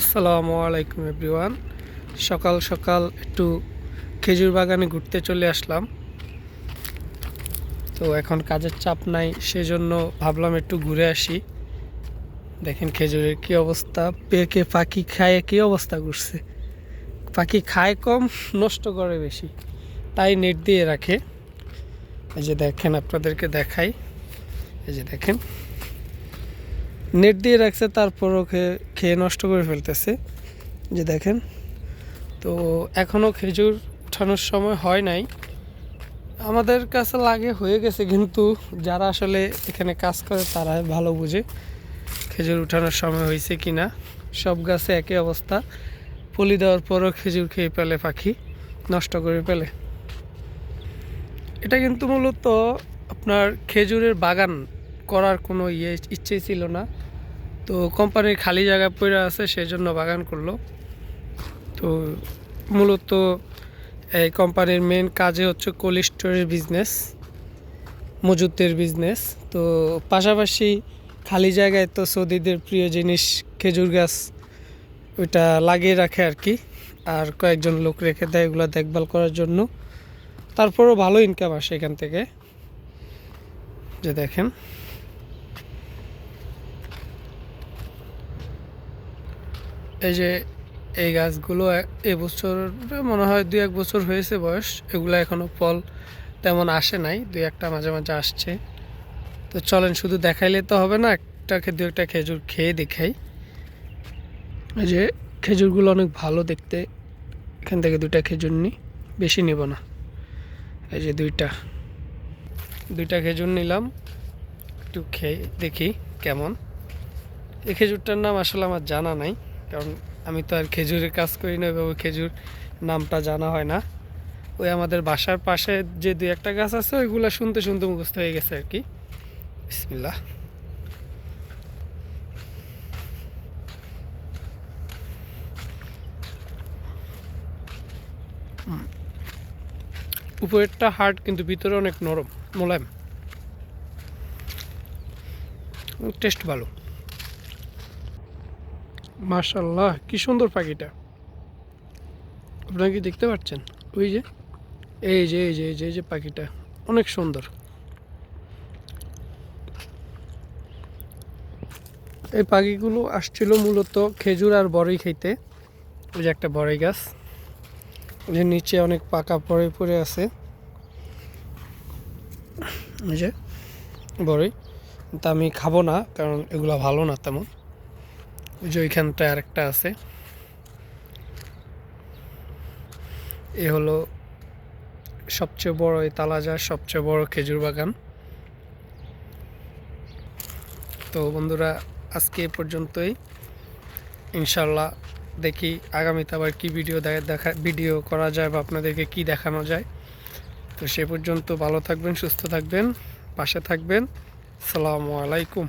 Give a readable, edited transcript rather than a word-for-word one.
আসসালামু আলাইকুম এভরিওয়ান। সকাল সকাল একটু খেজুর বাগানে ঘুরতে চলে আসলাম। তো এখন কাজের চাপ নাই, সেজন্য ভাবলাম একটু ঘুরে আসি। দেখেন খেজুরের কি অবস্থা, পেকে পাখি খায় কি অবস্থা করছে। পাখি খায় কম, নষ্ট করে বেশি, তাই নেট দিয়ে রাখে। এই যে দেখেন, আপনাদেরকে দেখাই। এই যে দেখেন, নেট দিয়ে রাখছে, তারপরও খেয়ে নষ্ট করে ফেলতেছে। যে দেখেন, তো এখনও খেজুর ওঠানোর সময় হয় নাই। আমাদের কাছে লাগে হয়ে গেছে, কিন্তু যারা আসলে এখানে কাজ করে তারা ভালো বুঝে খেজুর উঠানোর সময় হয়েছে কি না। সব গাছে একই অবস্থা, পলি দেওয়ার পরও খেজুর খেয়ে ফেলে পাখি, নষ্ট করে ফেলে। এটা কিন্তু মূলত আপনার খেজুরের বাগান করার কোনো ইচ্ছে ছিল না। তো কোম্পানির খালি জায়গা পড়ে আছে, সেজন্য বাগান করলো। তো মূলত এই কোম্পানির মেন কাজে হচ্ছে কোল্ড স্টোরের বিজনেস, মজুতের বিজনেস। তো পাশাপাশি খালি জায়গায় তো সৌদিদের প্রিয় জিনিস খেজুর গাছ, ওইটা লাগিয়ে রাখে আর কি। আর কয়েকজন লোক রেখে দেয় এগুলো দেখভাল করার জন্য। তারপরও ভালো ইনকাম আসে এখান থেকে। যে দেখেন, এই যে এই গাছগুলো এবছর মনে হয় 2-1 বছর হয়েছে বয়স। এগুলো এখনও ফল তেমন আসে নাই, 2-1টা মাঝে মাঝে আসছে। তো চলেন, শুধু দেখাইলে তো হবে না, দু একটা খেজুর খেয়ে দেখাই। এই যে খেজুরগুলো অনেক ভালো দেখতে। এখান থেকে 2টা খেজুর নিই, বেশি নিব না। এই যে দুইটা খেজুর নিলাম, একটু খেয়ে দেখি কেমন। এই খেজুরটার নাম আসলে আমার জানা নাই, কারণ আমি তো আর খেজুরের কাজ করি না, ওইভাবে খেজুর নামটা জানা হয় না। ওই আমাদের বাসার পাশে যে 2-1টা গাছ আছে, ওইগুলো শুনতে শুনতে মুখস্থ হয়ে গেছে আর কি। বিসমিল্লাহ। উপরেরটা হার্ড, কিন্তু ভিতরে অনেক নরম, মোলায়েম, টেস্ট ভালো। মাশাআল্লাহ, কি সুন্দর পাখিটা, আপনারা কি দেখতে পাচ্ছেন? ওই যে এই যে পাখিটা অনেক সুন্দর। এই পাখিগুলো আসছিল মূলত খেজুর আর বড়ই খাইতে। ওই যে একটা বড়ই গাছ, যে নিচে অনেক পাকা পড়ে পড়ে আছে। ওই যে বড়ই, তা আমি খাবো না, কারণ এগুলো ভালো না তেমন। ওই যে ওইখানটায় আরেকটা আছে। এ হলো সবচেয়ে বড়, এই তালাজার সবচেয়ে বড় খেজুর বাগান। তো বন্ধুরা, আজকে এ পর্যন্তই। ইনশাল্লাহ দেখি আগামীতে আবার কি ভিডিও করা যায়, বা আপনাদেরকে কি দেখানো যায়। তো সে পর্যন্ত ভালো থাকবেন, সুস্থ থাকবেন, পাশে থাকবেন। আসসালামু আলাইকুম।